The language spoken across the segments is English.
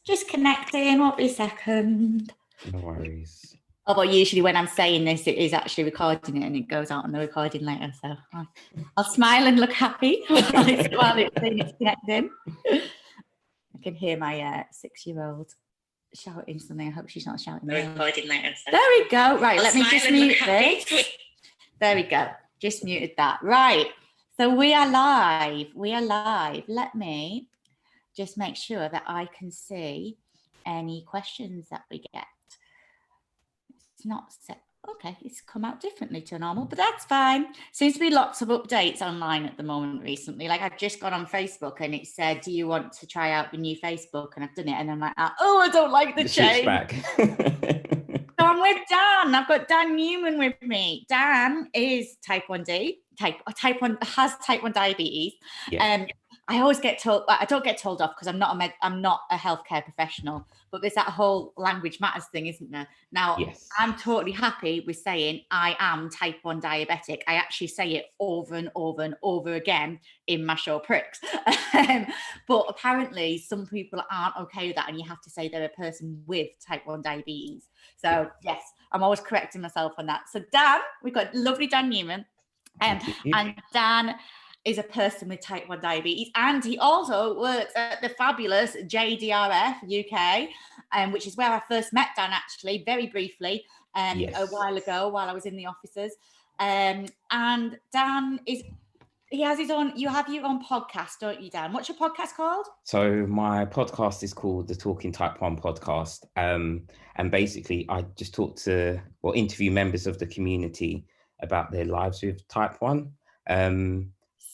Just connecting, won't be a second. No worries. Although usually when I'm saying this, it is actually recording it and it goes out on the recording later. So I'll smile and look happy while it's connecting. I can hear my 6-year-old shouting something. I hope she's not shouting. The recording later. So. There we go. Right, let me just mute this. There we go. Just muted that. Right. So we are live. Let me just make sure that I can see any questions that we get. It's not set. Okay, it's come out differently to normal, but that's fine. Seems to be lots of updates online at the moment recently. Like I've just gone on Facebook and it said, do you want to try out the new Facebook? And I've done it and I'm like, oh, I don't like the change. Back. So I'm with Dan. I've got Dan Newman with me. Dan is type 1 diabetes. Yeah. I always get told, I don't get told off because I'm not a healthcare professional, but there's that whole language matters thing, isn't there? Now, yes. I'm totally happy with saying I am type 1 diabetic. I actually say it over and over and over again in my show Pricks. But apparently some people aren't okay with that and you have to say they're a person with type 1 diabetes. So yes, I'm always correcting myself on that. So Dan, we've got lovely Dan Newman. And Dan is a person with type 1 diabetes, and he also works at the fabulous JDRF UK, which is where I first met Dan, actually, very briefly, a while ago while I was in the offices. And Dan has his own, you have your own podcast, don't you, Dan? What's your podcast called? So my podcast is called the Talking Type 1 Podcast. And basically I just talk to or interview members of the community about their lives with type 1.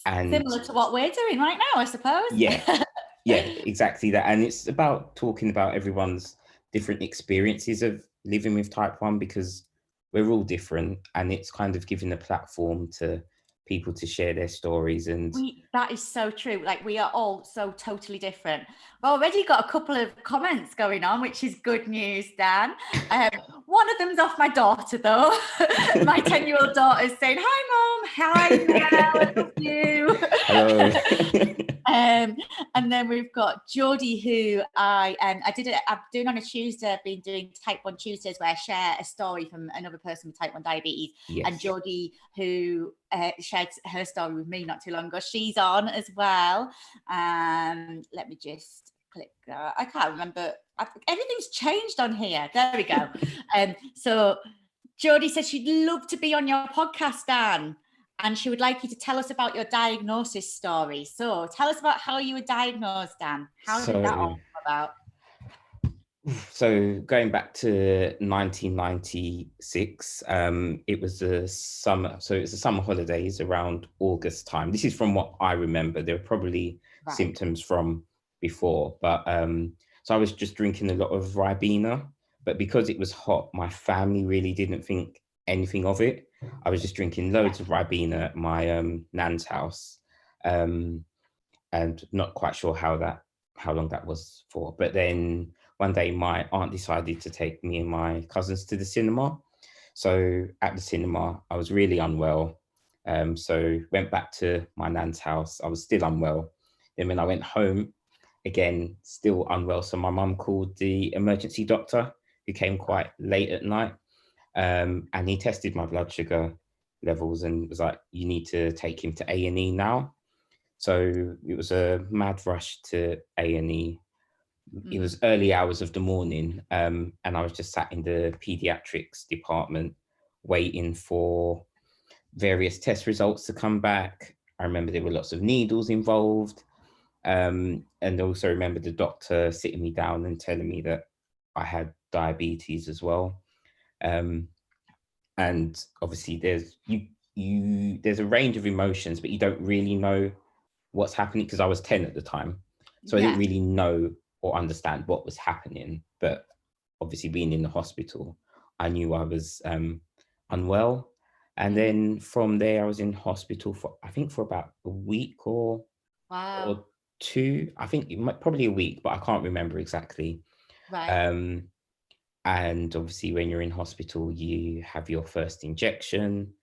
And similar to what we're doing right now, I suppose. Yeah, exactly that. And it's about talking about everyone's different experiences of living with type 1 because we're all different, and it's kind of giving a platform to people to share their stories. And that is so true. Like, we are all so totally different. We've already got a couple of comments going on, which is good news, Dan. One of them's off my daughter, though. My 10-year-old daughter is saying, hi, Mom. Hi, Mel. I love you. Hello. And then we've got Geordie, who I'm doing on a Tuesday. I've been doing Type 1 Tuesdays where I share a story from another person with Type 1 diabetes. Yes. And Geordie, who shared her story with me not too long ago, she's on as well. Let me just click. I can't remember. Everything's changed on here. There we go. So Geordie said she'd love to be on your podcast, Dan. And she would like you to tell us about your diagnosis story. So tell us about how you were diagnosed, Dan. How did that all come about? So going back to 1996, it was the summer. So it was the summer holidays around August time. This is from what I remember. There were probably symptoms from before, but so I was just drinking a lot of Ribena. But because it was hot, my family really didn't think anything of it. I was just drinking loads of Ribena at my nan's house, and not quite sure how long that was for. But then one day my aunt decided to take me and my cousins to the cinema. So at the cinema, I was really unwell. So went back to my nan's house. I was still unwell. Then when I went home, again, still unwell. So my mum called the emergency doctor, who came quite late at night. And he tested my blood sugar levels and was like, you need to take him to A&E now. So it was a mad rush to A&E. It was early hours of the morning, and I was just sat in the pediatrics department waiting for various test results to come back. I remember there were lots of needles involved, and also remember the doctor sitting me down and telling me that I had diabetes as well. And obviously there's a range of emotions, but you don't really know what's happening because I was 10 at the time. So I didn't really know or understand what was happening. But obviously being in the hospital, I knew I was unwell. And then from there, I was in hospital for about a week or two. I think probably a week, but I can't remember exactly. Right. And obviously when you're in hospital, you have your first injection,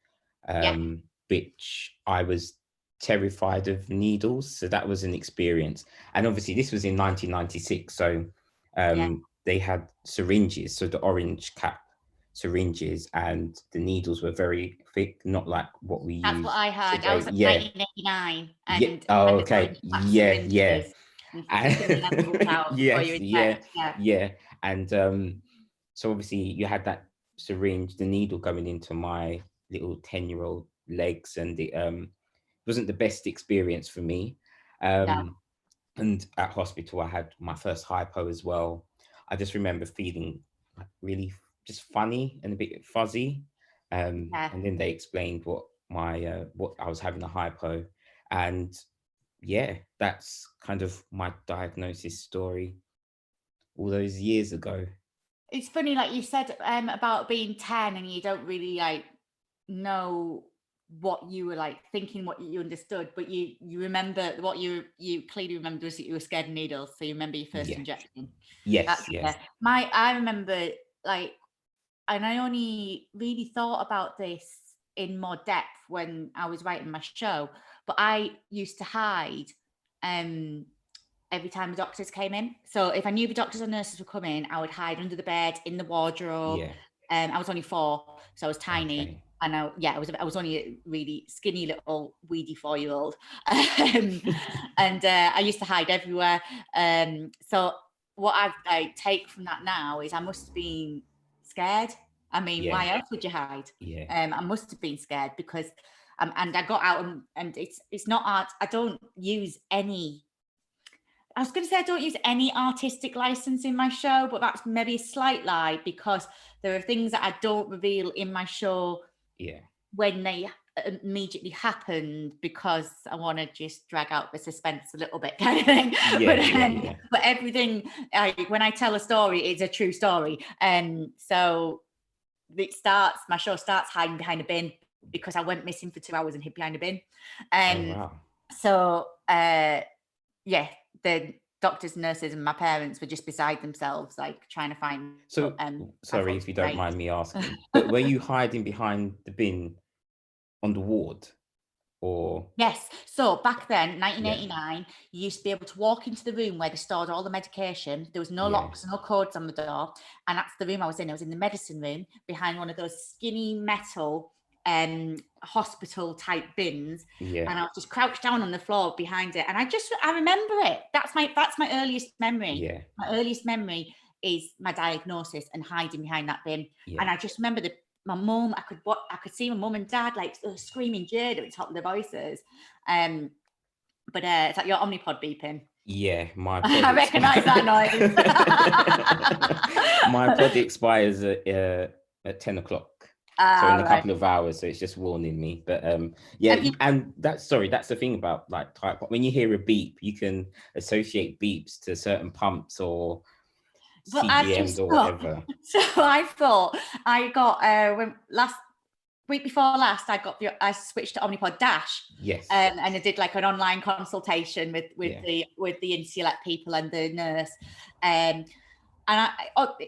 which I was terrified of needles. So that was an experience. And obviously this was in 1996. So they had syringes, so the orange cap syringes, and the needles were very thick, not like what we That's what use I had. I today. was at Yeah. 1989 Yeah. and Oh, had the okay. orange cap Yeah. Yeah. syringes and flicking the needles out before you Yes. Yeah. inject. Yeah. Yeah. And so obviously you had that syringe, the needle going into my little 10-year-old legs, and it wasn't the best experience for me. No. And at hospital, I had my first hypo as well. I just remember feeling like really just funny and a bit fuzzy. Yeah. And then they explained what I was having, a hypo, and yeah, that's kind of my diagnosis story all those years ago. It's funny, like you said, about being 10 and you don't really like know what you were like thinking, what you understood, but you remember what you clearly remember was that you were scared of needles, so you remember your first Yeah. injection. Yes. That's Yes. I remember, like, and I only really thought about this in more depth when I was writing my show, but I used to hide every time the doctors came in. So if I knew the doctors or nurses were coming, I would hide under the bed, in the wardrobe. Yeah. I was only 4, so I was tiny. Okay. And I was only a really skinny little weedy 4-year-old. And I used to hide everywhere. So what I take from that now is I must have been scared. I mean, Yeah. why else would you hide? Yeah. I must have been scared because and I got out and it's not art. I don't use any. I was going to say I don't use any artistic license in my show, but that's maybe a slight lie because there are things that I don't reveal in my show Yeah. when they immediately happened because I want to just drag out the suspense a little bit, kind of thing. Yeah. But everything, when I tell a story, it's a true story. And so my show starts hiding behind a bin because I went missing for 2 hours and hid behind a bin. Oh, wow. So, yeah, the doctors, nurses, and my parents were just beside themselves, like trying to find. So, sorry if you don't mind me asking, but were you hiding behind the bin on the ward, or? Yes. So back then, Yeah. 1989, you used to be able to walk into the room where they stored all the medication. There was no Yeah. locks, no codes on the door. And that's the room I was in. I was in the medicine room behind one of those skinny metal hospital type bins. Yeah. And I was just crouched down on the floor behind it. And I remember it. That's my earliest memory. Yeah. My earliest memory is my diagnosis and hiding behind that bin. Yeah. And I just remember my mum, I could see my mum and dad like screaming Jade at the top of their voices. But it's like your Omnipod beeping. Yeah, my pod I recognise that noise. My pod expires at 10 o'clock. So in a couple of hours, so it's just warning me. But yeah, and that's the thing about like type. When you hear a beep, you can associate beeps to certain pumps or CGMs or whatever. So I thought I got when week before last, I switched to Omnipod Dash. Yes. And I did like an online consultation with the Insulet people and the nurse. And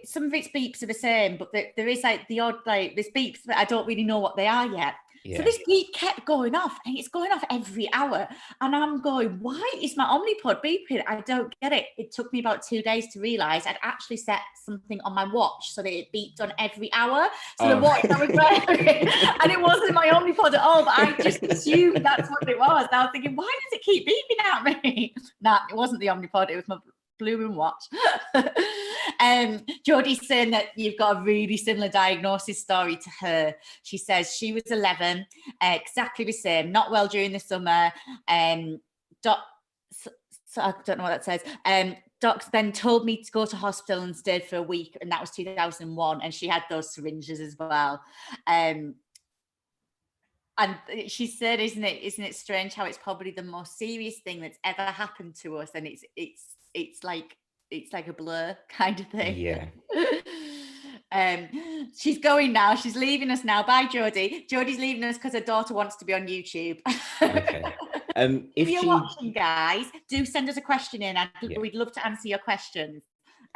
some of its beeps are the same, but there is like the odd, like there's beeps that I don't really know what they are yet. Yeah. So this beep kept going off, and it's going off every hour. And I'm going, why is my Omnipod beeping? I don't get it. It took me about 2 days to realise I'd actually set something on my watch so that it beeped on every hour. So the watch I was wearing, and it wasn't my Omnipod at all, but I just assumed that's what it was. And I was thinking, why does it keep beeping at me? Nah, it wasn't the Omnipod, it was my Blue Room watch. Jodie's saying that you've got a really similar diagnosis story to her. She says she was 11, exactly the same, not well during the summer. So I don't know what that says. Docs then told me to go to hospital and stayed for a week, and that was 2001, and she had those syringes as well. And she said, isn't it strange how it's probably the most serious thing that's ever happened to us, and it's like a blur kind of thing. Yeah. She's going now. She's leaving us now. Bye, Jodie. Jodie's leaving us because her daughter wants to be on YouTube. Okay. If you're watching, guys, do send us a question in. We'd love to answer your questions.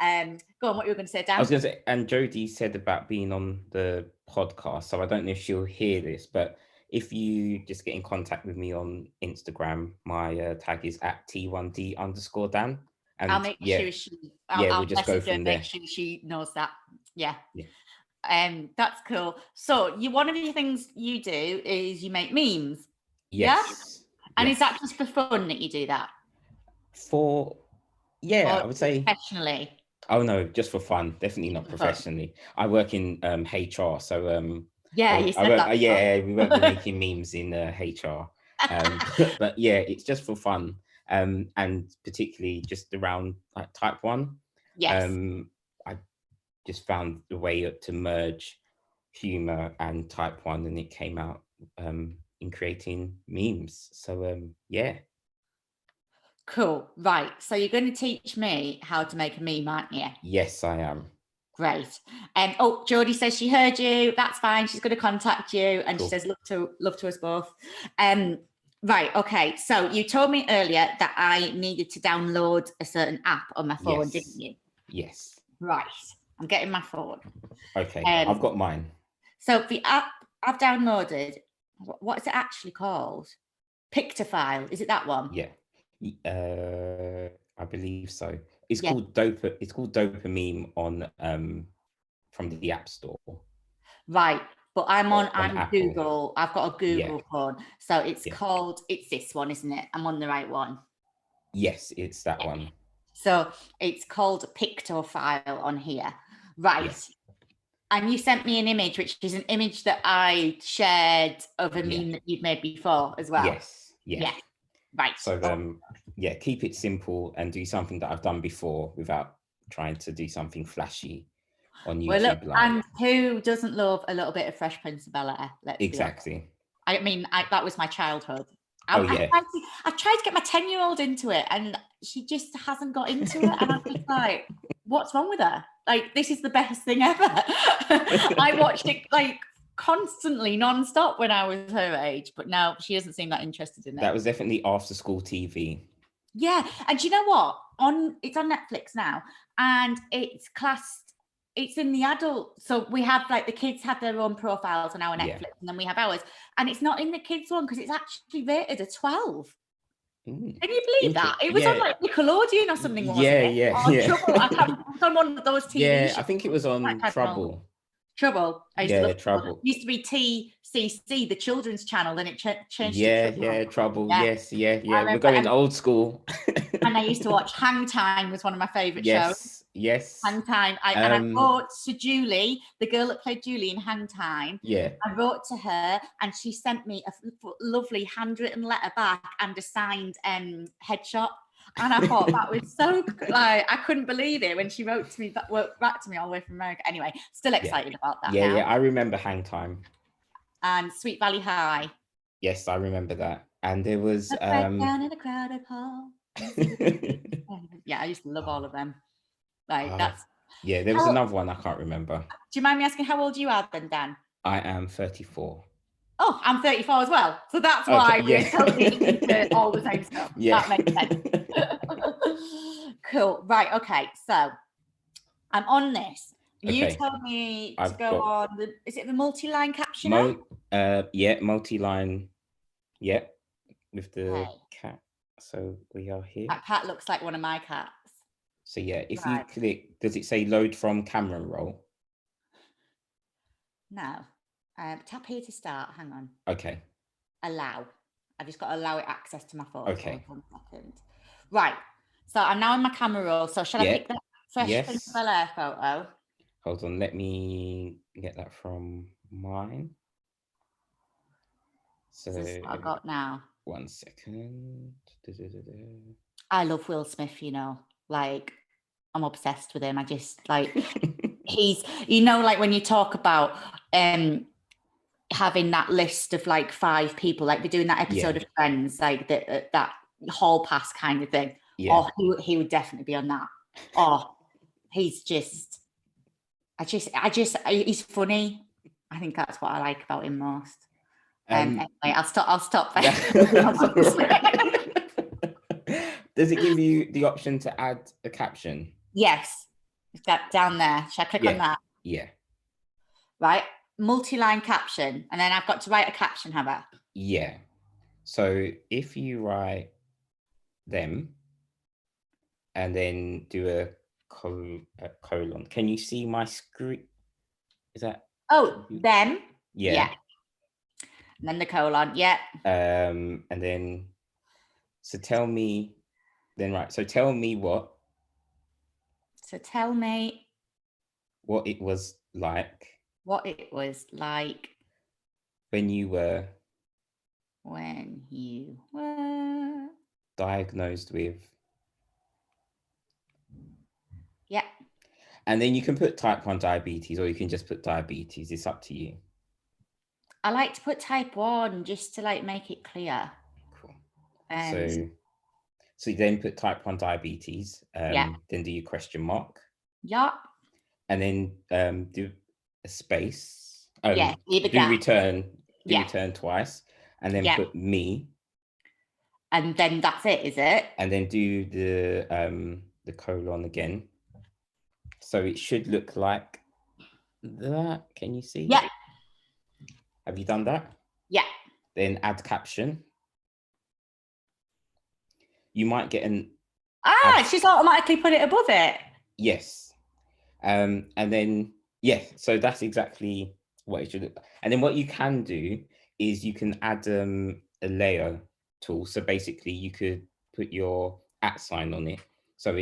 Go on, what you were going to say, Dan? I was going to say, and Jodie said about being on the podcast, so I don't know if she'll hear this, but if you just get in contact with me on Instagram, my tag is @T1D_Dan. And I'll make sure I'll we'll just go message her, from make there. sure she knows that. Yeah. Yeah. That's cool. So one of the things you do is you make memes. Yes. Yeah. And yes. is that just for fun that you do that? I Or would say professionally. Oh no, just for fun. Definitely not professionally. I work in HR, so yeah, you said that. we won't be making memes in HR. But yeah, it's just for fun. And particularly just around like type 1. Yes. I just found the way to merge humor and type 1, and it came out in creating memes. So yeah. Cool. Right. So you're going to teach me how to make a meme, aren't you? Yes, I am. Great. Oh, Geordie says she heard you. That's fine. She's going to contact you, and Cool. she says love to us both. Right. Okay. So you told me earlier that I needed to download a certain app on my phone, didn't you? Yes. Right. I'm getting my phone. Okay. I've got mine. So the app I've downloaded, what is it actually called? Pictofile. Is it that one? Yeah. I believe so. It's called Dopa. It's called Dopamine on from the App Store. Right, but I'm on Apple. Google. I've got a Google phone, so it's called. It's this one, isn't it? I'm on the right one. Yes, it's that one. So it's called Pictofile on here, right? Yes. And you sent me an image, which is an image that I shared of a meme that you've made before as well. Yes. Yeah. Right. So keep it simple and do something that I've done before without trying to do something flashy on YouTube. Well, look, and who doesn't love a little bit of Fresh Prince of Bel-Air? Exactly. I mean, that was my childhood. I tried to get my 10-year-old into it, and she just hasn't got into it. And I'm just like, what's wrong with her? Like, this is the best thing ever. I watched it like constantly, non-stop when I was her age, but now she doesn't seem that interested in it. That was definitely after school TV. Yeah, and do you know what? It's on Netflix now, and it's classed. It's in the adult, so we have like the kids have their own profiles on our Netflix, and then we have ours, and it's not in the kids one because it's actually rated a 12. Can you believe that? It was on like Nickelodeon or something, wasn't it? Trouble. It was on one of those TV shows. I think it was on Trouble. Trouble. I used to love Trouble. It used to be TCC, the children's channel, then it changed to Trouble. Yes. We're going old school. And I used to watch Hang Time, was one of my favourite shows. Yes. Hang Time. And I wrote to Julie, the girl that played Julie in Hang Time. Yeah. I wrote to her, and she sent me a lovely handwritten letter back and a signed headshot. And I thought that was so good. Like, I couldn't believe it when she wrote back to me all the way from America. Anyway, still excited about that. Yeah, I remember Hang Time. And Sweet Valley High. Yes, I remember that. And there was down in a crowded hall. Yeah, I used to love all of them. Like that's there was another one I can't remember. Do you mind me asking how old you are then, Dan? I am 34. Oh, I'm 34 as well. So that's why we're totally into all the same stuff. Yeah. That makes sense. Cool. Right. Okay. So I'm on this. You told me to go on is it the Multiline Caption? Multiline. Yeah. With the cat. So we are here. That cat looks like one of my cats. So yeah, if you click, does it say load from camera roll? No. Tap here to start. Hang on. Okay. Allow. I've just got to allow it access to my phone. Okay. 1 second. Right. So I'm now in my camera roll. So should I pick that Fresh Prince of Bel-Air photo? Hold on. Let me get that from mine. So this is what I got now. 1 second. I love Will Smith, you know. Like, I'm obsessed with him. I just like he's, you know, like when you talk about having that list of like 5 people, like they're doing that episode of Friends, like that hall pass kind of thing. Yeah. Oh, he would definitely be on that. Oh, he's just, he's funny. I think that's what I like about him most. Anyway, I'll stop there. Does it give you the option to add a caption? Yes. It's got down there. Should I click on that? Yeah. Right. Multi-line caption. And then I've got to write a caption, have I? Yeah. So if you write them. and then do a colon. Can you see my screen? Is that? Oh, then. Yeah. And then the colon. Yeah. And then, so tell me, then, right. So tell me what. So tell me what it was like. What it was like. When you were. Diagnosed with. Yeah. And then you can put type 1 diabetes, or you can just put diabetes. It's up to you. I like to put type 1 just to like make it clear. Cool. So you then put type 1 diabetes. Then do your question mark. Yeah. And then do a space. Leave a gap. Return twice. And then put me. And then that's it, is it? And then do the colon again. So it should look like that. Can you see? Yeah. Have you done that? Yeah. Then add caption. You might get an. She's automatically put it above it. Yes. And then, so that's exactly what it should look like. And then what you can do is you can add a layer tool. So basically you could put your @ sign on it. So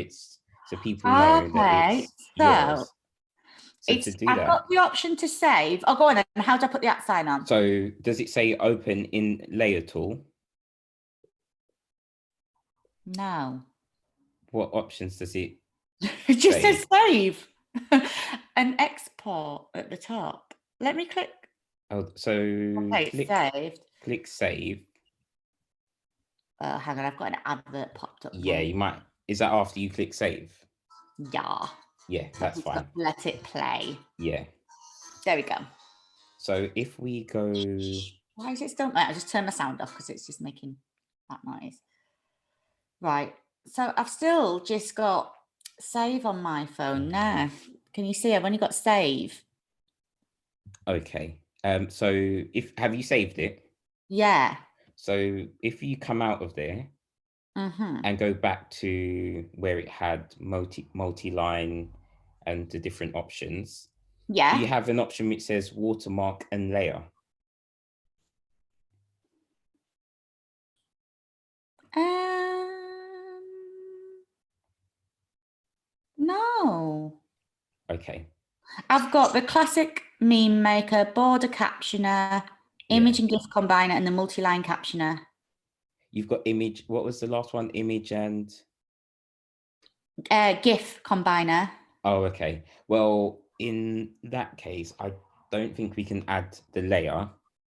people know that it's yours. So to do I've that, got the option to save. Oh, go on then. How do I put the @ sign on? So does it say open in layer tool? No. What options does it? It just says save and export at the top. Let me click. Oh, so saved. Click save. Hang on, I've got an advert popped up. Yeah, you might. Is that after you click save? Yeah. Yeah, that's fine. Let it play. Yeah. There we go. So if we go. Why is it still? I just turn the sound off because it's just making that noise. Right. So I've still just got save on my phone now. Can you see I've only got save? Okay. So have you saved it? Yeah. So if you come out of there and go back to where it had multi-line and the different options. Yeah. Do you have an option which says watermark and layer? No. Okay. I've got the classic meme maker, border captioner, image and GIF combiner, and the multi-line captioner. You've got image. What was the last one? Image and GIF combiner. Oh, okay. Well, in that case, I don't think we can add the layer.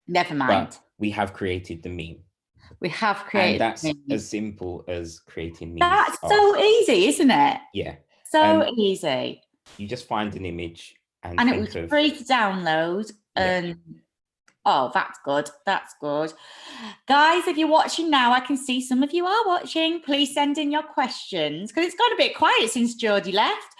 Never mind. But we have created the meme. We have created. And that's as simple as creating memes. That's so easy, isn't it? Yeah. So easy. You just find an image and it was free to download. And oh, that's good. That's good. Guys, if you're watching now, I can see some of you are watching. Please send in your questions because it's got a bit quiet since Geordie left.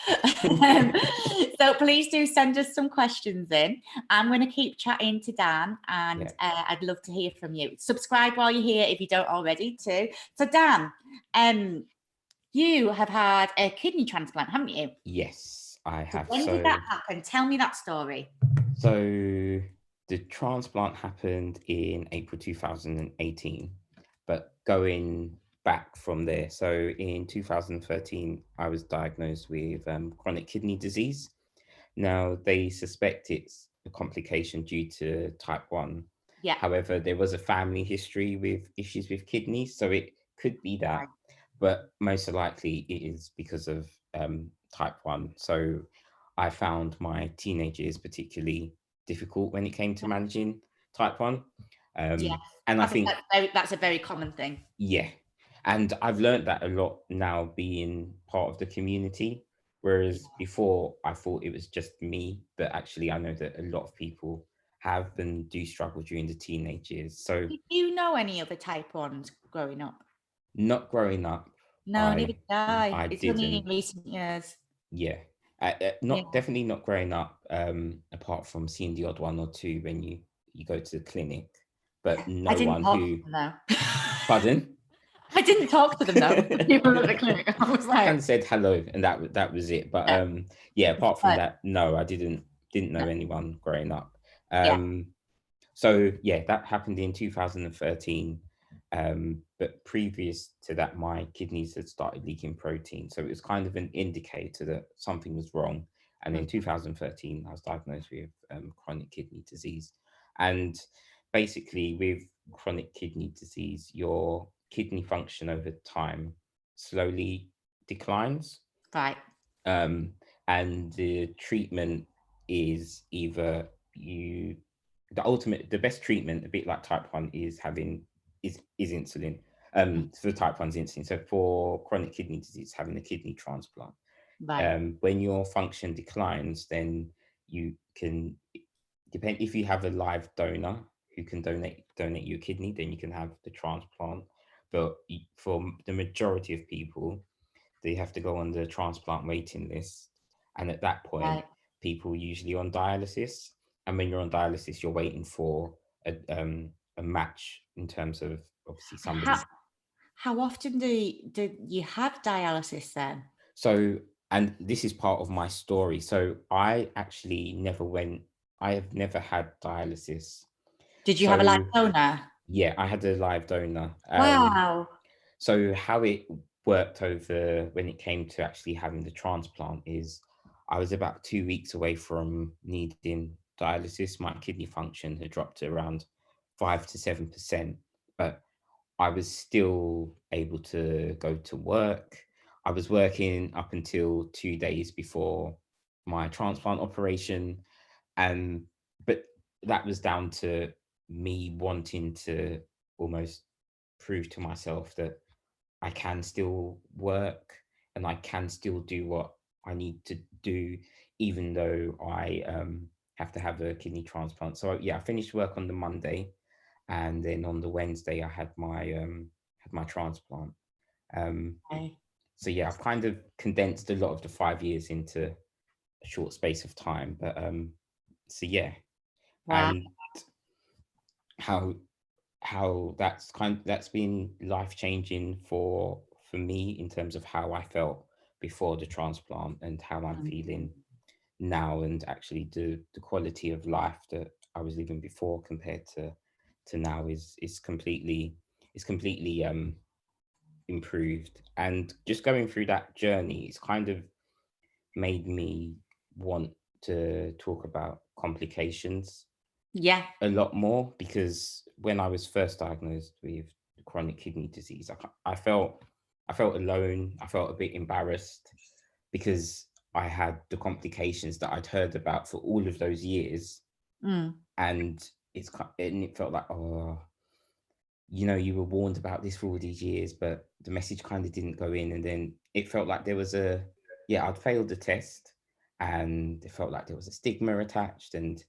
So please do send us some questions in. I'm going to keep chatting to Dan and I'd love to hear from you. Subscribe while you're here if you don't already too. So Dan, you have had a kidney transplant, haven't you? Yes, I have. When did that happen? Tell me that story. So the transplant happened in April 2018, but going back from there. So in 2013, I was diagnosed with chronic kidney disease. Now they suspect it's a complication due to type 1. Yeah. However, there was a family history with issues with kidneys, so it could be that. Right. But most likely it is because of type 1. So I found my teenage years particularly difficult when it came to managing type 1. And I think that's a very common thing. Yeah. And I've learned that a lot now being part of the community. Whereas before I thought it was just me, but actually I know that a lot of people have and do struggle during the teenage years. So did you know any other type 1s growing up? Not growing up. No, neither did I. It's didn't. Only in recent years. Yeah. Definitely not growing up, apart from seeing the odd one or two when you go to the clinic. But no one who. No. Pardon? I didn't talk to them though. People at the clinic. I was like, kind of said hello, and that was it. But yeah, apart from that, no, I didn't know anyone growing up. So yeah, that happened in 2013. But previous to that, my kidneys had started leaking protein, so it was kind of an indicator that something was wrong. And in 2013, I was diagnosed with chronic kidney disease. And basically, with chronic kidney disease, your kidney function over time slowly declines. Right. And the treatment is either the best treatment, a bit like type 1, is insulin. For type 1's insulin. So for chronic kidney disease, having a kidney transplant. Right. When your function declines, then you can, depend if you have a live donor who can donate your kidney, then you can have the transplant. But for the majority of people, they have to go on the transplant waiting list. And at that point, people usually on dialysis. And when you're on dialysis, you're waiting for a match in terms of obviously somebody. How often do you have dialysis then? So, and this is part of my story. So I actually I have never had dialysis. Did you have a live donor? Yeah, I had a live donor. Wow. So how it worked over when it came to actually having the transplant is I was about 2 weeks away from needing dialysis. My kidney function had dropped to around 5 to 7%, but I was still able to go to work. I was working up until 2 days before my transplant operation. But that was down to me wanting to almost prove to myself that I can still work and I can still do what I need to do, even though I have to have a kidney transplant. So yeah, I finished work on the Monday, and then on the Wednesday I had my transplant. So yeah, I've kind of condensed a lot of the 5 years into a short space of time. But so yeah, and how that's been life-changing for me in terms of how I felt before the transplant and how I'm feeling now, and actually the quality of life that I was living before compared to now is completely improved. And just going through that journey, it's kind of made me want to talk about complications a lot more, because when I was first diagnosed with chronic kidney disease, I felt alone. I felt a bit embarrassed because I had the complications that I'd heard about for all of those years. And it felt like, oh, you were warned about this for all these years, but the message kind of didn't go in. And then it felt like there was I'd failed the test, and it felt like there was a stigma attached. And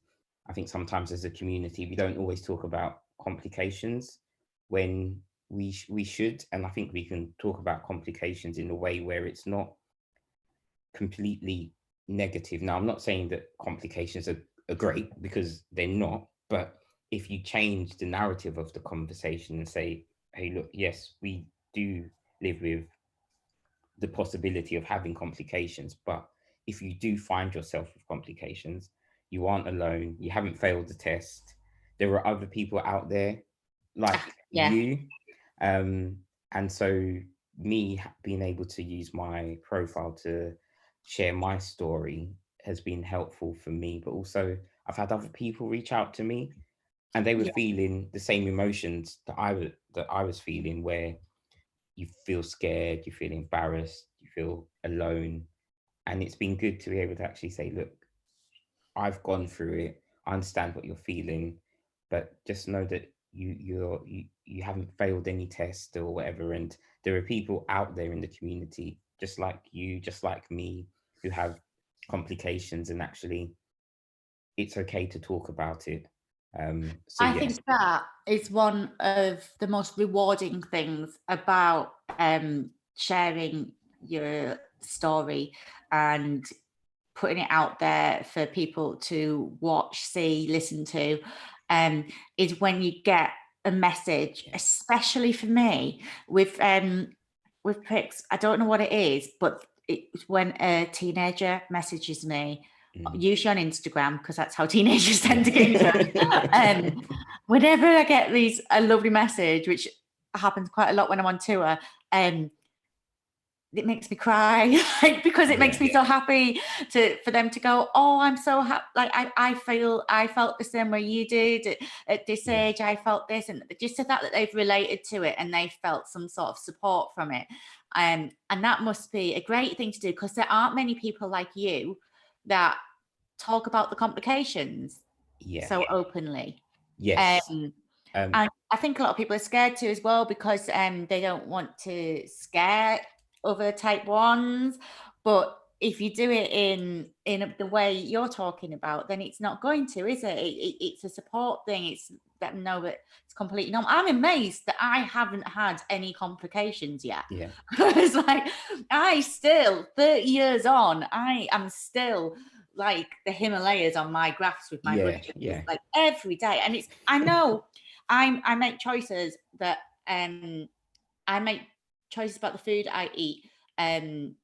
I think sometimes as a community, we don't always talk about complications when we should. And I think we can talk about complications in a way where it's not completely negative. Now, I'm not saying that complications are great, because they're not, but if you change the narrative of the conversation and say, hey, look, yes, we do live with the possibility of having complications, but if you do find yourself with complications, you aren't alone. You haven't failed the test. There are other people out there like you. And so me being able to use my profile to share my story has been helpful for me. But also I've had other people reach out to me, and they were feeling the same emotions that I was feeling, where you feel scared, you feel embarrassed, you feel alone. And it's been good to be able to actually say, look, I've gone through it. I understand what you're feeling, but just know that you haven't failed any test or whatever. And there are people out there in the community, just like you, just like me, who have complications, and actually it's okay to talk about it. So I think that is one of the most rewarding things about sharing your story and putting it out there for people to watch, see, listen to, is when you get a message, especially for me with pricks. I don't know what it is, but it's when a teenager messages me, usually on Instagram, because that's how teenagers tend to get into it. Whenever I get a lovely message, which happens quite a lot when I'm on tour, it makes me cry, like, because it makes me so happy for them to go, oh, I'm so happy. Like I felt the same way you did at this age. I felt this, and just the fact that they've related to it and they felt some sort of support from it. And that must be a great thing to do, because there aren't many people like you that talk about the complications so openly. Yes. And I think a lot of people are scared too as well, because they don't want to scare other type 1s, but if you do it in the way you're talking about, then it's not going to, is it? It's a support thing. It's that know that it's completely normal. I'm amazed that I haven't had any complications yet. It's like, I still, 30 years on, I am still like the Himalayas on my graphs with my blood sugars, like every day. And it's, I know I make choices that I make choices about the food I eat in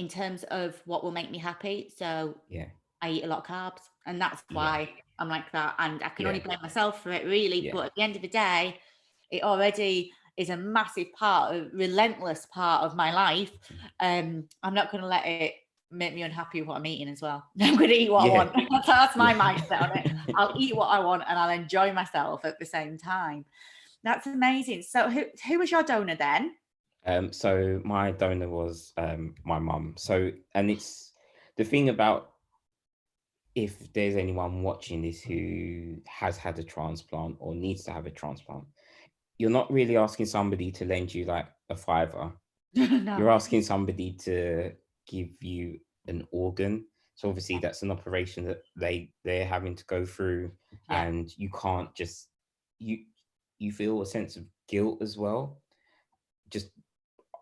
terms of what will make me happy. So I eat a lot of carbs, and that's why I'm like that. And I can only blame myself for it, really. But at the end of the day, it already is a massive relentless part of my life. I'm not going to let it make me unhappy with what I'm eating as well. I'm going to eat what I want. That's my mindset on it. I'll eat what I want, and I'll enjoy myself at the same time. That's amazing. So who was your donor then? So my donor was my mum. So, and it's the thing about, if there's anyone watching this who has had a transplant or needs to have a transplant, you're not really asking somebody to lend you like a $5. No. You're asking somebody to give you an organ. So obviously that's an operation that they're having to go through, and you can't just, you feel a sense of guilt as well. Just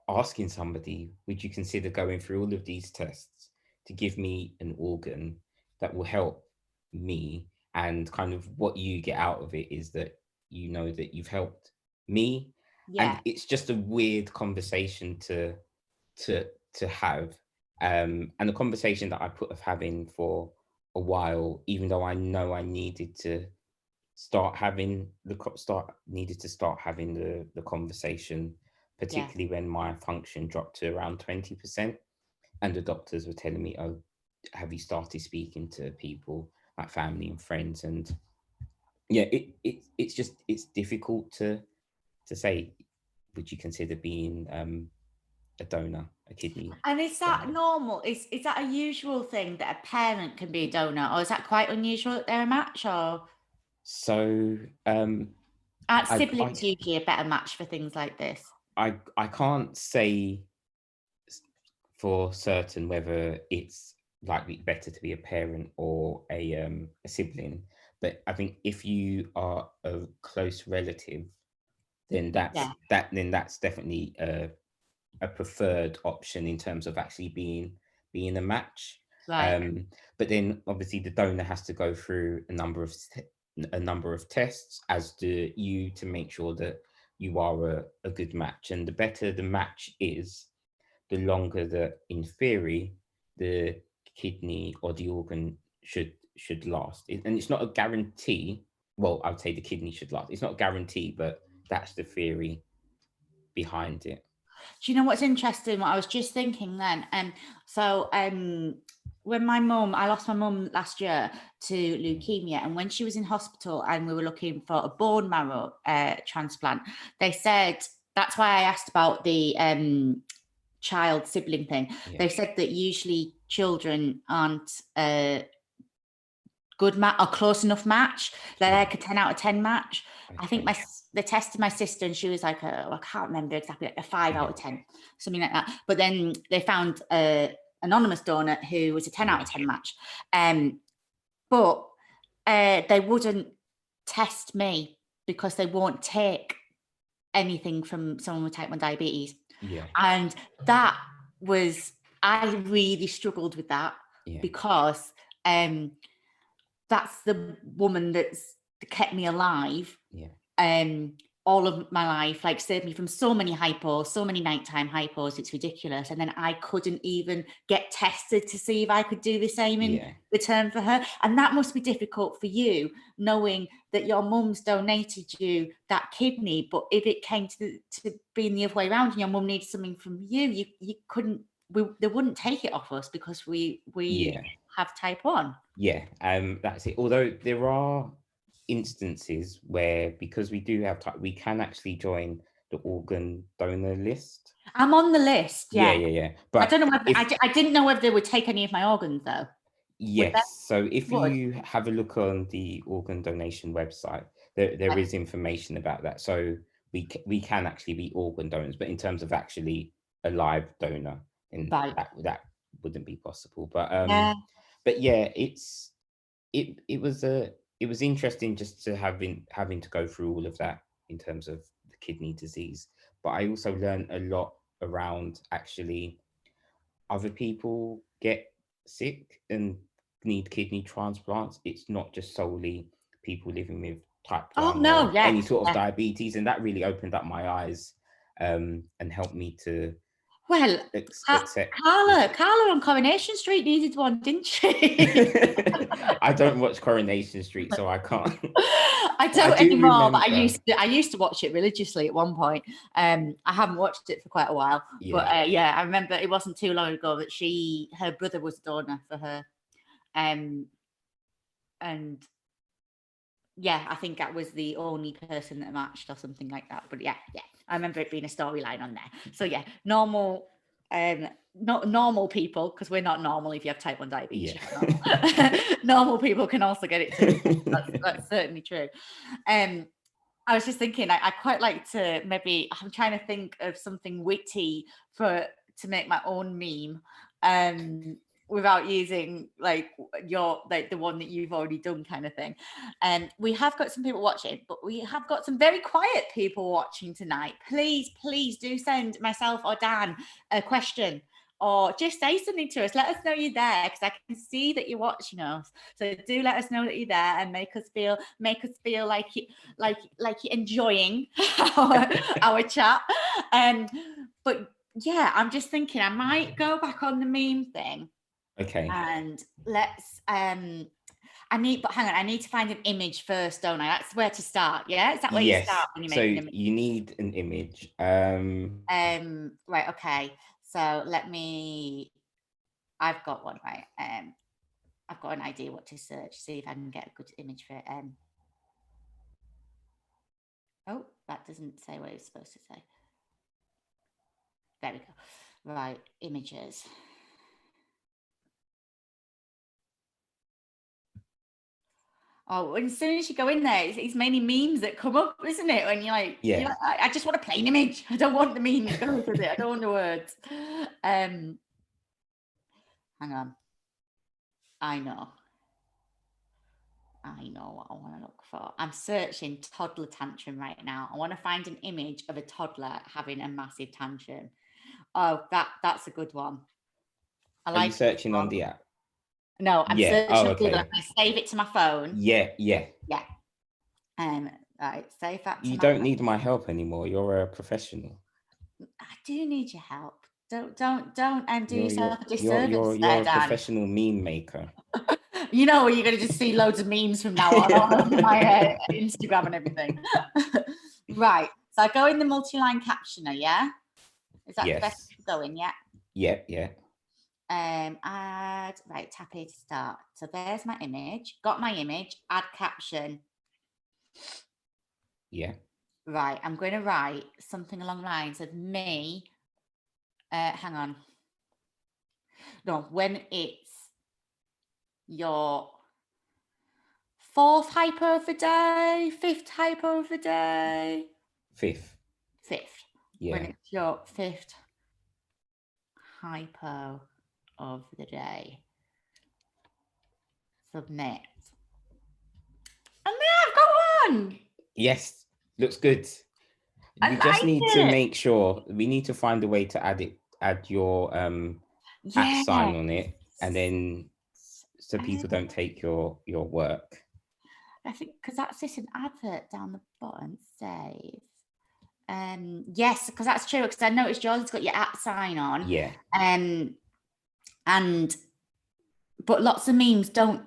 asking somebody, would you consider going through all of these tests to give me an organ that will help me? And kind of what you get out of it is that you know that you've helped me. And it's just a weird conversation to have, and a conversation that I put off having for a while, even though I know I needed to start having the conversation, particularly when my function dropped to around 20%, and the doctors were telling me, oh, have you started speaking to people like family and friends? And it's difficult to say, would you consider being a donor, a kidney? And is that normal? Is that a usual thing that a parent can be a donor, or is that quite unusual that they're a match? Or so siblings usually a better match for things like this? I can't say for certain whether it's likely better to be a parent or a sibling, but I think if you are a close relative, then that's definitely a preferred option in terms of actually being a match. But then obviously the donor has to go through a number of tests, as do you, to make sure that you are a good match. And the better the match is, the longer that, in theory, the kidney or the organ should last. And it's not a guarantee. Well, I would say the kidney should last. It's not a guarantee, but that's the theory behind it. Do you know what's interesting? What I was just thinking then. When I lost my mum last year to leukemia, and when she was in hospital and we were looking for a bone marrow transplant, they said, that's why I asked about the child sibling thing. They said that usually children aren't good match or close enough match. They're like a 10 out of 10 match. Okay. I think they tested my sister and she was like I can't remember exactly, like a 5 out of 10, something like that. But then they found an anonymous donor who was a 10 out of 10 match. But they wouldn't test me because they won't take anything from someone with type 1 diabetes. And that was, I really struggled with that because that's the woman that's kept me alive. all of my life, like saved me from so many hypos, so many nighttime hypos. It's ridiculous. And then I couldn't even get tested to see if I could do the same in return for her. And that must be difficult for you, knowing that your mum's donated you that kidney, but if it came to being the other way around and your mum needed something from you, you couldn't, they wouldn't take it off us because we have type 1. Yeah, that's it. Although there are instances where, because we do have we can actually join the organ donor list. I'm on the list. Yeah. But I don't know whether I didn't know whether they would take any of my organs though. Yes. So if you have a look on the organ donation website, there is information about that. So we can actually be organ donors, but in terms of actually a live donor, and that wouldn't be possible. But yeah, it was interesting just to having to go through all of that in terms of the kidney disease. But I also learned a lot around actually other people get sick and need kidney transplants. It's not just solely people living with type 1 or any sort of diabetes. And that really opened up my eyes and helped me to accept. Carla on Coronation Street needed one, didn't she? I don't watch Coronation Street, so I can't. I don't anymore, but I used to watch it religiously at one point. I haven't watched it for quite a while, but I remember it wasn't too long ago that her brother was a donor for her, and I think that was the only person that matched or something like that. But I remember it being a storyline on there. So normal, not normal people, because we're not normal if you have type 1 diabetes. Normal people can also get it too. That's certainly true. I was just thinking, I quite like to I'm trying to think of something witty to make my own meme. Without using like the one that you've already done kind of thing. We have got some people watching, but we have got some very quiet people watching tonight. Please do send myself or Dan a question or just say something to us. Let us know you're there, because I can see that you're watching us. So do let us know that you're there and make us feel like you're enjoying our chat. But yeah, I'm just thinking I might go back on the meme thing. Okay. And let's I need to find an image first, don't I? That's where to start. Yeah, is that where you start when you make an image? You need an image. Right, okay. So I've got one, right? I've got an idea what to search, see if I can get a good image for it. Oh, that doesn't say what it's supposed to say. There we go. Right, images. Oh, and as soon as you go in there, it's mainly memes that come up, isn't it? When you're like, I just want a plain image. I don't want the meme that goes with it. I don't want the words. Hang on. I know what I want to look for. I'm searching toddler tantrum right now. I want to find an image of a toddler having a massive tantrum. Oh, that's a good one. Are you searching on the app? No, I'm searching on Google. I'm going to save it to my phone. Yeah. Right, save that to You don't need my help anymore. You're a professional. I do need your help. Don't do yourself a disservice. You're a professional meme maker. You're going to just see loads of memes from now on my Instagram and everything. Right. So I go in the Multiline captioner, yeah? Is that the best to go in, yeah? Yeah. Add, right, tap here to start. So there's my image. Got my image, add caption. Yeah. Right, I'm going to write something along the lines of me. Hang on. No, when it's your 4th hypo of the day, 5th hypo of the day. 5th. Yeah. When it's your 5th hypo of the day. Submit. And there I've got one. Yes, looks good. We just need to make sure, we need to find a way to add your at sign on it, and then so people don't take your work. I think because that's just an advert down the bottom. Save. Yes, because that's true. Because I noticed yours has got your app sign on. Yeah. But lots of memes don't.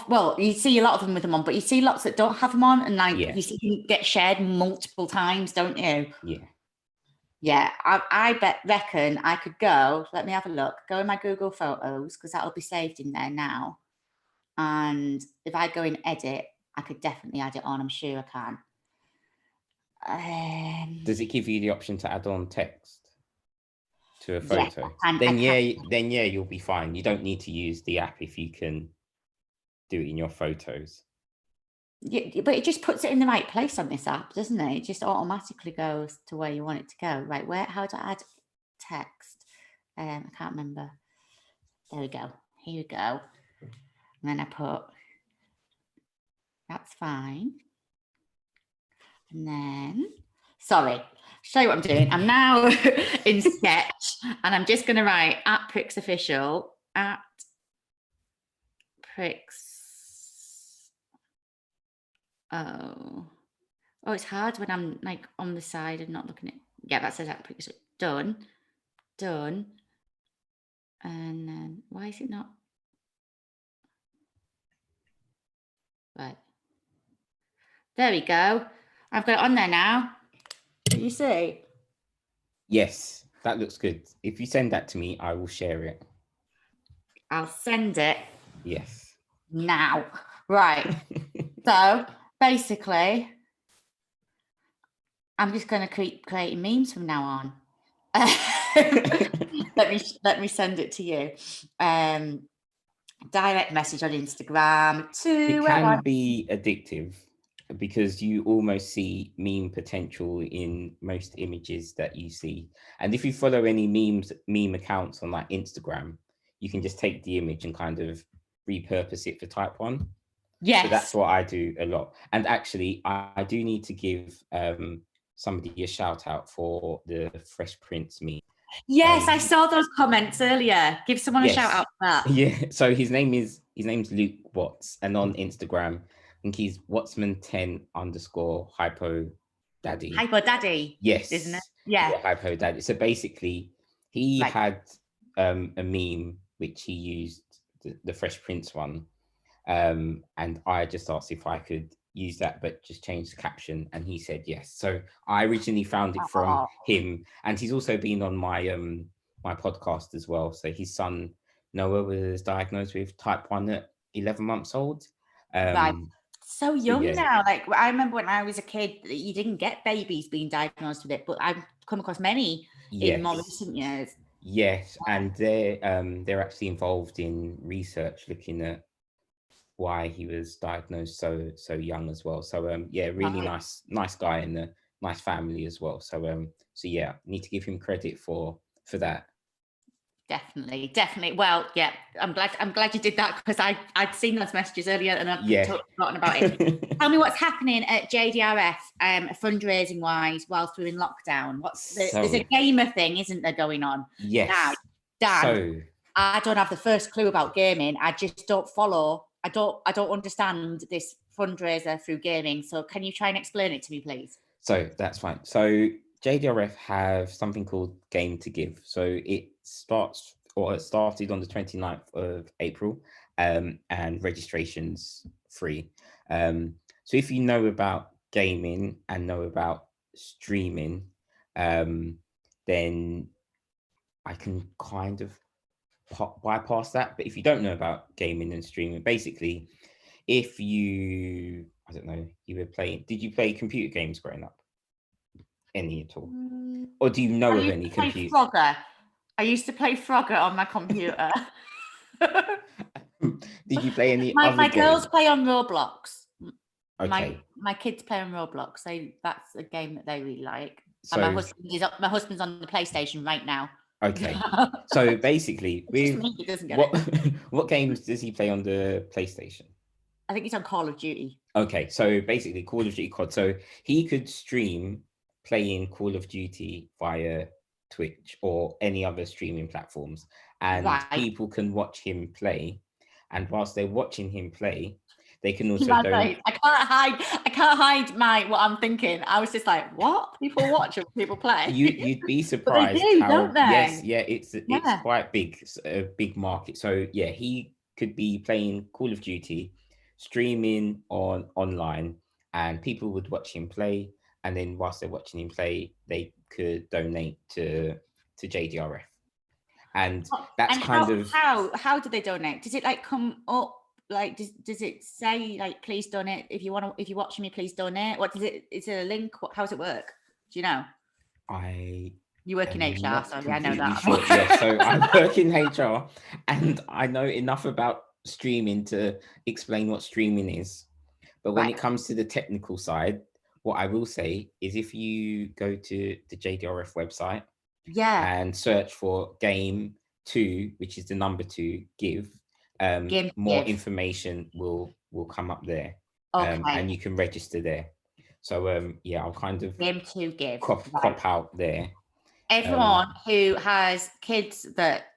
Well, you see a lot of them with them on, but you see lots that don't have them on, and like you see them get shared multiple times, don't you? Yeah. Yeah, I reckon I could go. Let me have a look. Go in my Google Photos because that'll be saved in there now. And if I go in edit, I could definitely add it on. I'm sure I can. Does it give you the option to add on text to a Yes, photo? I can. Then you'll be fine. You don't need to use the app if you can do it in your photos. Yeah, but it just puts it in the right place on this app, doesn't it? It just automatically goes to where you want it to go. Right, how do I add text? I can't remember. There we go. Here we go. And then I put, that's fine. And then, sorry, show you what I'm doing. I'm now in Sketch and I'm just going to write @PrixOfficial, @Prix. Oh, it's hard when I'm like on the side and not looking at. Yeah, that says @Prix. Done. And then why is it not? Right. There we go. I've got it on there now. Can you see? Yes, that looks good. If you send that to me, I will share it. I'll send it. Yes. Now. Right. So basically, I'm just going to keep creating memes from now on. Let me send it to you. Direct message on Instagram. It can be addictive because you almost see meme potential in most images that you see. And if you follow any meme accounts on like Instagram, you can just take the image and kind of repurpose it for type 1. Yes. So that's what I do a lot. And actually, I do need to give somebody a shout out for the Fresh Prince meme. Yes, I saw those comments earlier. Give someone a shout out for that. Yeah. So his name's Luke Watts, and on Instagram, I think he's Wattsman10_hypo daddy. Hypo daddy. Yes. Isn't it? Yeah. Hypo daddy. So basically, he had a meme which he used, the Fresh Prince one. And I just asked if I could use that, but just change the caption, and he said yes. So I originally found it from him, and he's also been on my my podcast as well. So his son Noah was diagnosed with type 1 at 11 months old. Right. So young now. Like I remember when I was a kid, you didn't get babies being diagnosed with it, but I've come across many in more recent years. Yes, and they're actually involved in research looking at why he was diagnosed so young as well. So really nice guy and a nice family as well. So yeah, need to give him credit for that. Definitely. Well, yeah, I'm glad you did that because I'd seen those messages earlier and I've forgotten about it. Tell me what's happening at JDRF fundraising wise whilst we're in lockdown. There's a gamer thing, isn't there, going on? Yes. Now, Dan, I don't have the first clue about gaming. I just don't follow. I don't understand this fundraiser through gaming. So can you try and explain it to me, please? So that's fine. So JDRF have something called Game to Give. So it started on the 29th of April, and registration's free. So if you know about gaming and know about streaming, then I can kind of bypass that. But if you don't know about gaming and streaming, basically, if you, I don't know, did you play computer games growing up? Any at all? Or do you know of any computer? Frogger. I used to play Frogger on my computer. Did you play any other games? Girls play on Roblox. Okay. My kids play on Roblox. That's a game that they really like. So, and my husband's on the PlayStation right now. Okay. So basically, what games does he play on the PlayStation? I think he's on Call of Duty. Okay, so basically Call of Duty COD. So he could stream playing Call of Duty via Twitch or any other streaming platforms, and people can watch him play. And whilst they're watching him play, They can also donate. I can't hide what I'm thinking. I was just like, what? People watch it, people play. You'd be But they surprised do, how, don't they? yes, yeah, it's quite big, a big market. So yeah, he could be playing Call of Duty, streaming online, and people would watch him play. And then whilst they're watching him play, they could donate to JDRF. And that's how do they donate? Does it like come up? Like, does it say like, please donate if you're watching me, please donate? What does it? Is it a link? How does it work? Do you know? You work in HR, so I know that. Sure. Yeah, so I work in HR, and I know enough about streaming to explain what streaming is. But when it comes to the technical side, what I will say is if you go to the JDRF website, and search for game 2, which is the number 2, give, more information will come up there. And you can register there. So yeah, I'll kind of game 2 give cop out there. Everyone who has kids that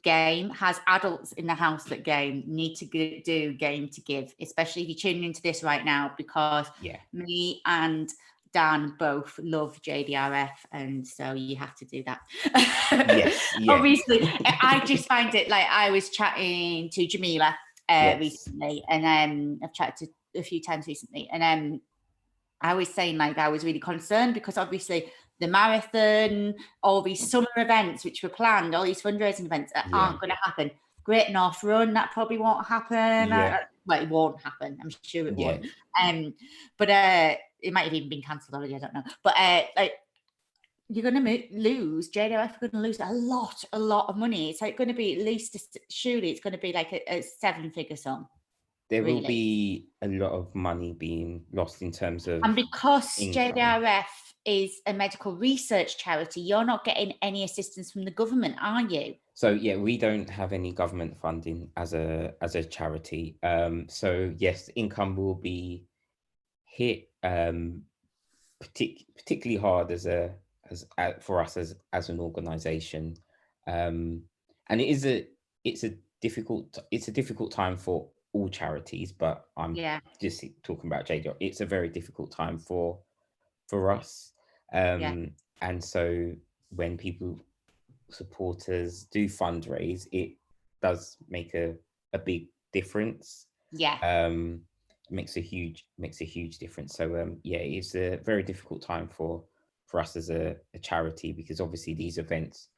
game, has adults in the house that game, need to do game to give, especially if you're tuning into this right now, because me and Dan both love JDRF, and so you have to do that. Yes, yeah. Obviously, I just find it like, I was chatting to Jamila recently, and I've chatted to a few times recently, and I was saying like I was really concerned because obviously the marathon, all these summer events which were planned, all these fundraising events aren't going to happen. Great North Run, that probably won't happen. Well, it won't happen. I'm sure it won't. But it might have even been cancelled already. I don't know. But like, you're going to lose. JDRF are going to lose a lot of money. It's like going to be at least, surely it's going to be like a 7-figure sum. There will be a lot of money being lost in terms of, and because income. JDRF is a medical research charity, you're not getting any assistance from the government, are you? So yeah, we don't have any government funding as a charity. So yes, income will be hit particularly hard for us as an organization. And it's a difficult time for all charities, but I'm just talking about JDRF. It's a very difficult time for us. And so when supporters do fundraise, it does make a big difference. Makes a huge difference. So yeah, it's a very difficult time for us as a charity, because obviously these events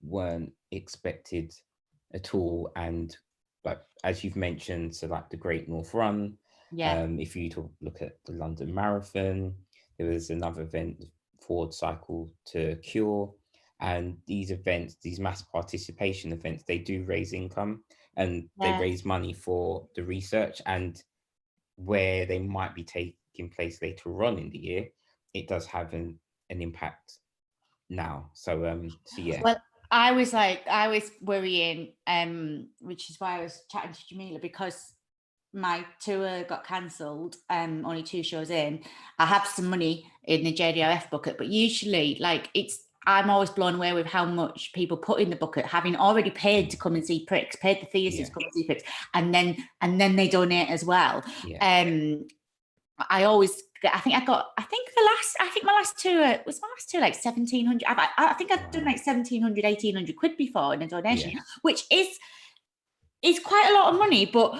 weren't expected at all. And like, as you've mentioned, so like the Great North Run, if you look at the London Marathon, there was another event, Ford Cycle to Cure. And these events, these mass participation events, they do raise income, and they raise money for the research. And where they might be taking place later on in the year, it does have an impact now. So yeah. Well, I was worrying, which is why I was chatting to Jamila, because my tour got cancelled, only 2 shows in. I have some money in the JDRF bucket, but usually like I'm always blown away with how much people put in the bucket, having already paid to come and see Pricks, paid the fees to come and see Pricks, and then they donate as well. I think my last tour like 1,700. I think I've done like 1,700, 1,800 quid before in a donation, which is quite a lot of money, but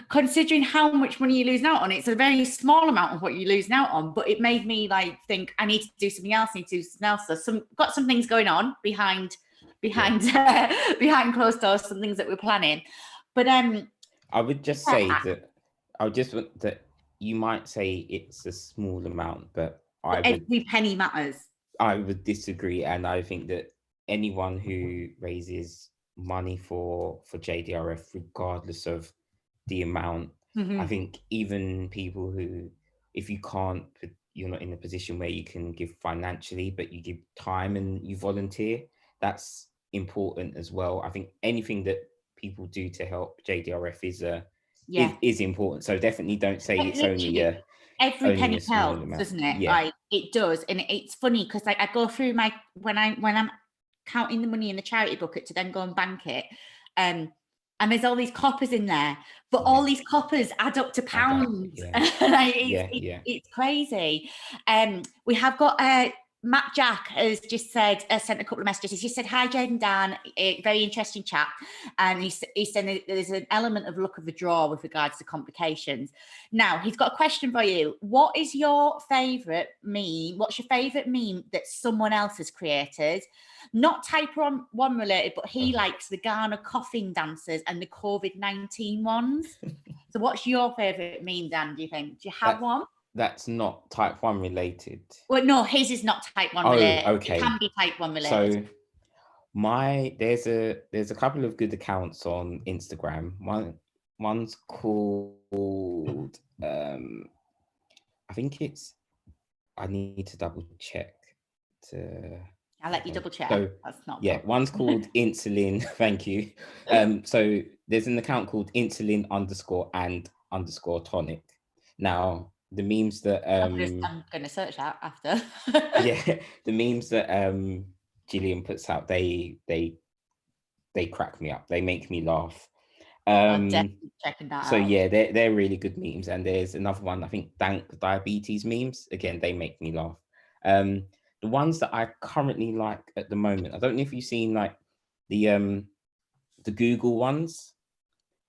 considering how much money you lose out on, it's a very small amount of what you lose out on. But it made me like think, I need to do something else. So got some things going on behind closed doors, some things that we're planning. But I would just say that that you might say it's a small amount, but every penny matters. I would disagree, and I think that anyone who raises money for JDRF, regardless of the amount, I think even people who, if you're not in a position where you can give financially, but you give time and you volunteer, that's important as well. I think anything that people do to help JDRF is important. So definitely don't say it's only every penny helps, doesn't it? Like it does. And it's funny because like I go through when I'm counting the money in the charity bucket to then go and bank it, and there's all these coppers in there, but all these coppers add up to pounds. Like, it's crazy. We have got Matt Jack has just said, sent a couple of messages. He just said, hi, Jade and Dan, very interesting chat. And he said there's an element of luck of the draw with regards to complications. Now, he's got a question for you. What is your favourite meme? What's your favourite meme that someone else has created? Not type 1 related, but he likes the Ghana coughing dancers and the COVID-19 ones. So what's your favourite meme, Dan, do you think? Do you have one? That's not type 1 related. Well, no, his is not type 1 related. Okay. It can be type 1 related. So there's a couple of good accounts on Instagram. One's called I think it's, I need to double check I'll let you double check. So, that's not one's called Insulin. Thank you. So there's an account called Insulin _ tonic. Now the memes that I'm gonna search that after. The memes that Gillian puts out, they crack me up. They make me laugh. I'm definitely checking that so out. Yeah, they're really good memes. And there's another one, I think, Dank Diabetes memes. Again, they make me laugh. The ones that I currently like at the moment, I don't know if you've seen like the Google ones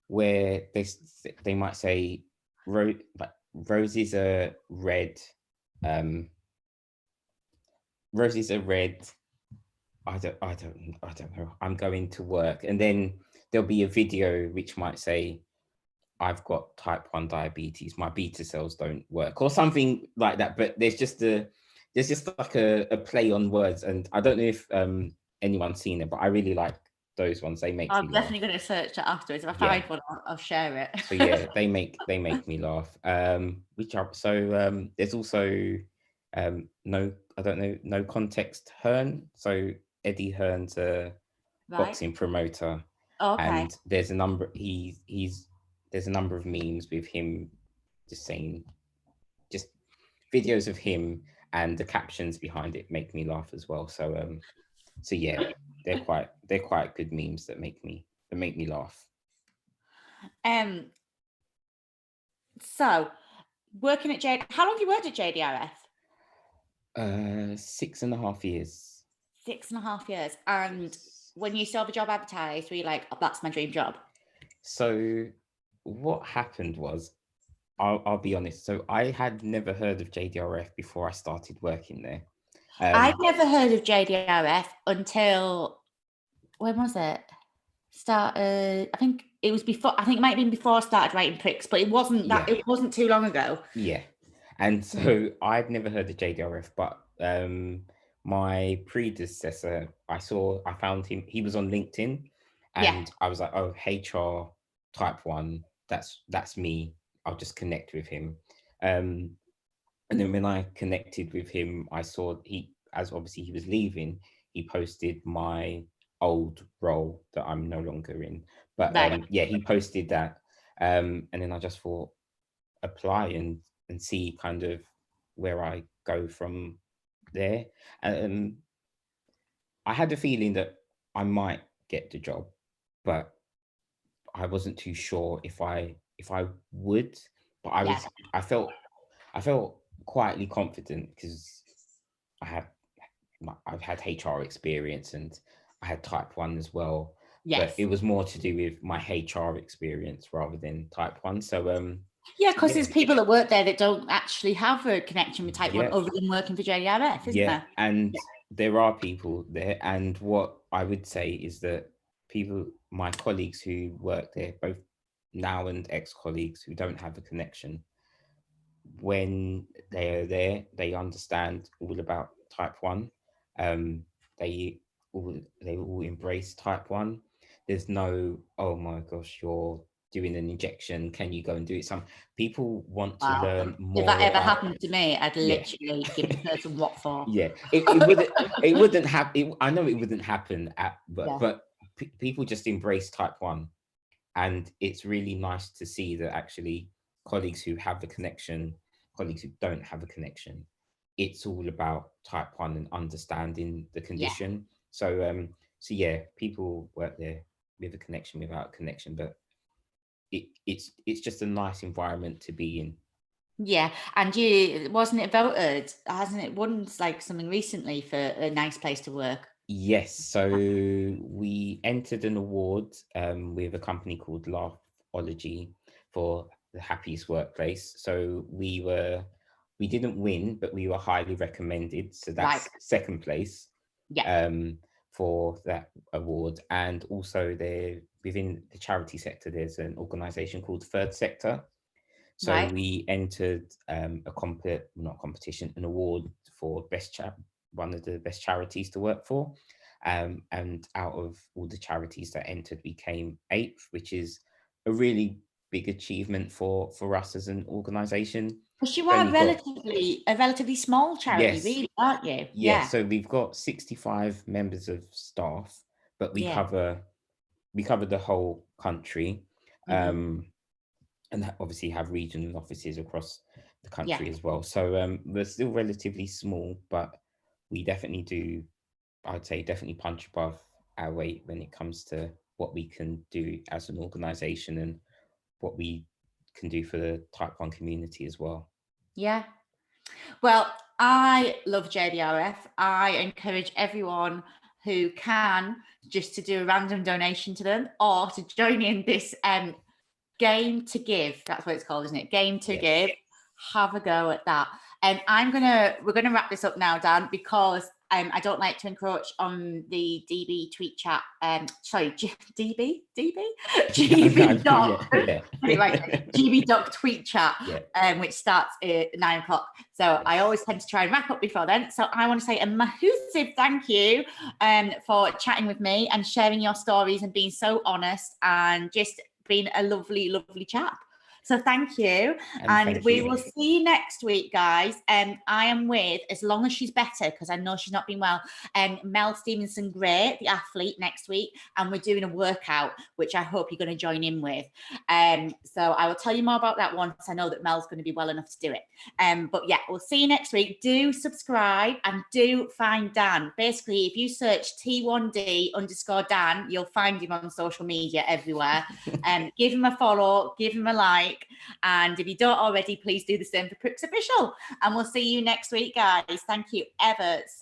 where they might say roses are red. Roses are red. I don't know. I'm going to work, and then there'll be a video which might say, I've got type 1 diabetes, my beta cells don't work, or something like that. But there's just like a play on words, and I don't know if anyone's seen it, but I really like those ones. They make me laugh. I'm definitely going to search it afterwards. If I find one, I'll share it. So yeah, they make me laugh. There's also no context Hearn. So Eddie Hearn's a boxing promoter. Okay. And there's a number there's a number of memes with him just saying, just videos of him, and the captions behind it make me laugh as well. So yeah, they're quite good memes that make me laugh. So working at how long have you worked at JDRF? 6.5 years. 6.5 years. And when you saw the job advertised, were you like, oh, that's my dream job? So what happened was, I'll be honest. So I had never heard of JDRF before I started working there. I'd never heard of JDRF until, when was it? I think it was before. I think it might have been before I started writing pricks, but it wasn't that. Yeah. It wasn't too long ago. Yeah, and so I'd never heard of JDRF, but my predecessor, I found him. He was on LinkedIn, and I was like, oh, HR type 1. That's me. I'll just connect with him. And then when I connected with him, I saw as obviously he was leaving, he posted my old role that I'm no longer in. But he posted that. And then I just thought, apply and see kind of where I go from there. I had a feeling that I might get the job, but I wasn't too sure if I would. But I felt quietly confident because I've had HR experience and I had type 1 as well. Yes. But it was more to do with my HR experience rather than type 1. So yeah, because there's people that work there that don't actually have a connection with type 1 other than working for JDRF, isn't there? And there are people there. And what I would say is that my colleagues who work there, both now and ex-colleagues who don't have a connection, when they are there, they understand all about type 1. They all embrace type 1. There's no, oh my gosh, you're doing an injection, can you go and do it? Some people want to learn more. If that ever happened to me, I'd literally give the person what for. Yeah, it wouldn't happen. I know it wouldn't happen, but people just embrace type 1. And it's really nice to see that actually colleagues who have the connection, colleagues who don't have a connection, it's all about type 1 and understanding the condition. So yeah, people work there with a connection, without a connection, but it's just a nice environment to be in. Yeah, and wasn't it voted? Hasn't it won like something recently for a nice place to work? Yes, so we entered an award with a company called Laughology for the happiest workplace. So we didn't win, but we were highly recommended. So that's second place for that award. And also there within the charity sector, there's an organization called Third Sector. So we entered an award for one of the best charities to work for. And out of all the charities that entered, we came 8th, which is a really big achievement for us as an organization. Because you are a relatively small charity, really, aren't you? Yeah. So we've got 65 members of staff, but we cover the whole country. And obviously have regional offices across the country as well. So we're still relatively small, but we definitely do, I'd say, definitely punch above our weight when it comes to what we can do as an organization and what we can do for the type 1 community as well. Yeah. Well, I love JDRF. I encourage everyone who can just to do a random donation to them or to join in this Game to Give. That's what it's called, isn't it? Game to Give. Have a go at that. And we're gonna wrap this up now, Dan, because I don't like to encroach on the DB tweet chat. DB? GB doc. Anyway, GB doc tweet chat, which starts at 9 o'clock. So I always tend to try and wrap up before then. So I want to say a massive thank you for chatting with me and sharing your stories and being so honest and just being a lovely, lovely chap. So thank you. And we will see you next week, guys. I am with, as long as she's better, because I know she's not been well, Mel Stevenson Gray, the athlete, next week. And we're doing a workout, which I hope you're going to join in with. So I will tell you more about that once I know that Mel's going to be well enough to do it. But yeah, we'll see you next week. Do subscribe and do find Dan. Basically, if you search T1D_Dan, you'll find him on social media everywhere. Give him a follow, give him a like. And if you don't already, please do the same for Pricks Official. And we'll see you next week, guys. Thank you ever so